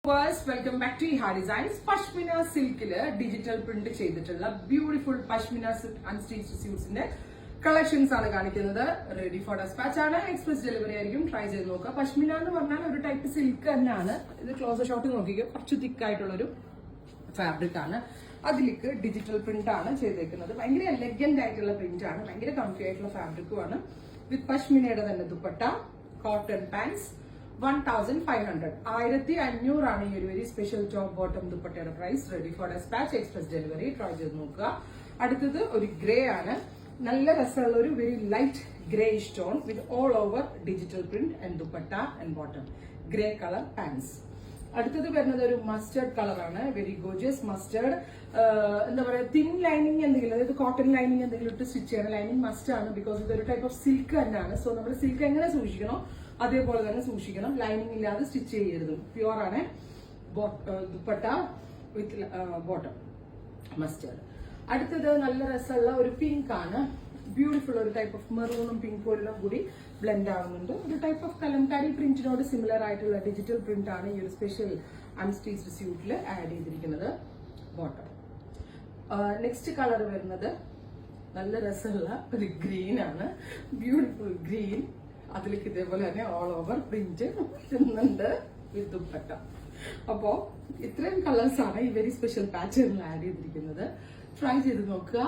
Welcome back to Iha designs. Pashmina സിൽക്കില് digital print ചെയ്തിട്ടുള്ള beautiful pashmina unstitched സ്യൂട്ട്സിന്റെ കളക്ഷൻസ് ആണ് കാണിക്കുന്നത്. റെഡി ഫോർ ഡെസ്പാച്ച് ആണ്. എക്സ്പ്രസ് ഡെലിവറി ആയിരിക്കും. ട്രൈ ചെയ്ത് നോക്കുക. പഷ്മിന എന്ന് പറഞ്ഞാൽ ഒരു ടൈപ്പ് സിൽക്ക് തന്നെയാണ്. ഇത് ക്ലോസർ ഷോട്ട് നോക്കിക്കോ, കുറച്ച് തിക്ക് ആയിട്ടുള്ളൊരു ഫാബ്രിക് ആണ്. അതിലേക്ക് ഡിജിറ്റൽ പ്രിന്റ് ആണ് ചെയ്തേക്കുന്നത്. ഭയങ്കര എലഗന്റ് ആയിട്ടുള്ള പ്രിന്റ് ആണ്. ഭയങ്കര കംഫി ആയിട്ടുള്ള ഫാബ്രിക്കും ആണ്. വിത്ത് പഷ്മിനയുടെ തന്നെ ദുപ്പട്ട, കോട്ടൺ പാൻസ്. 1500 1500 ആണ് ഈ ഒരു വെരി സ്പെഷ്യൽ ടോപ്പ് ബോട്ടം ദുപ്പട്ടയുടെ price. Ready for despatch, express delivery. Try ചെയ്ത് നോക്കുക. അടുത്തത് ഒരു ഗ്രേ ആണ്. നല്ല രസമുള്ള ഒരു very light grey stone with all over digital print and dupatta and bottom. Grey colour pants. അടുത്തത് വരുന്നത് ഒരു മസ്റ്റേർഡ് കളറാണ്. Very gorgeous mustard. എന്താ പറയുക, തിൻ ലൈനിങ് എന്തെങ്കിലും, അതായത് കോട്ടൺ ലൈനിങ് എന്തെങ്കിലും ഇട്ട് സ്റ്റിച്ച് ചെയ്യണം. ലൈനിങ് മസ്റ്റ് ആണ്, ബിക്കോസ് ഇതൊരു ടൈപ്പ് ഓഫ് സിൽക്ക് തന്നെയാണ്. സോ നമ്മൾ സിൽക്ക് എങ്ങനെ സൂക്ഷിക്കണോ അതേപോലെ തന്നെ സൂക്ഷിക്കണം. ലൈനിങ് ഇല്ലാതെ സ്റ്റിച്ച് ചെയ്യരുത്. പ്യുവർ ആണ്. ദുപ്പട്ട വിത്ത് ബോട്ടം മസ്റ്റേർഡ്. അടുത്തത് നല്ല രസമുള്ള ഒരു പിങ്ക് ആണ്. ബ്യൂട്ടിഫുൾ ഒരു ടൈപ്പ് ഓഫ് മെറൂണും പിങ്കും എല്ലാം കൂടി ബ്ലെൻഡ് ആവുന്നുണ്ട്. ഒരു ടൈപ്പ് ഓഫ് കലംകാരി പ്രിന്റിനോട് സിമിലർ ആയിട്ടുള്ള ഡിജിറ്റൽ പ്രിന്റ് ആണ് ഈ ഒരു സ്പെഷ്യൽ അൺസ്റ്റിച്ച്ഡ് സ്യൂട്ടിൽ ആഡ് ചെയ്തിരിക്കുന്നത്. ബോട്ടം. നെക്സ്റ്റ് കളർ വരുന്നത് നല്ല രസമുള്ള ഒരു ഗ്രീൻ ആണ്. Beautiful green. അതിലേക്ക് ഇതേപോലെ തന്നെ ഓൾ ഓവർ പ്രിന്റ് വരുന്നുണ്ട് വിത്ത് ദുപ്പട്ട. അപ്പോ ഇത്രയും കളേഴ്സ് ആണ് ഈ വെരി സ്പെഷ്യൽ പാറ്റേണിൽ ആഡ് ചെയ്തിരിക്കുന്നത്. ട്രൈ ചെയ്ത് നോക്കുക.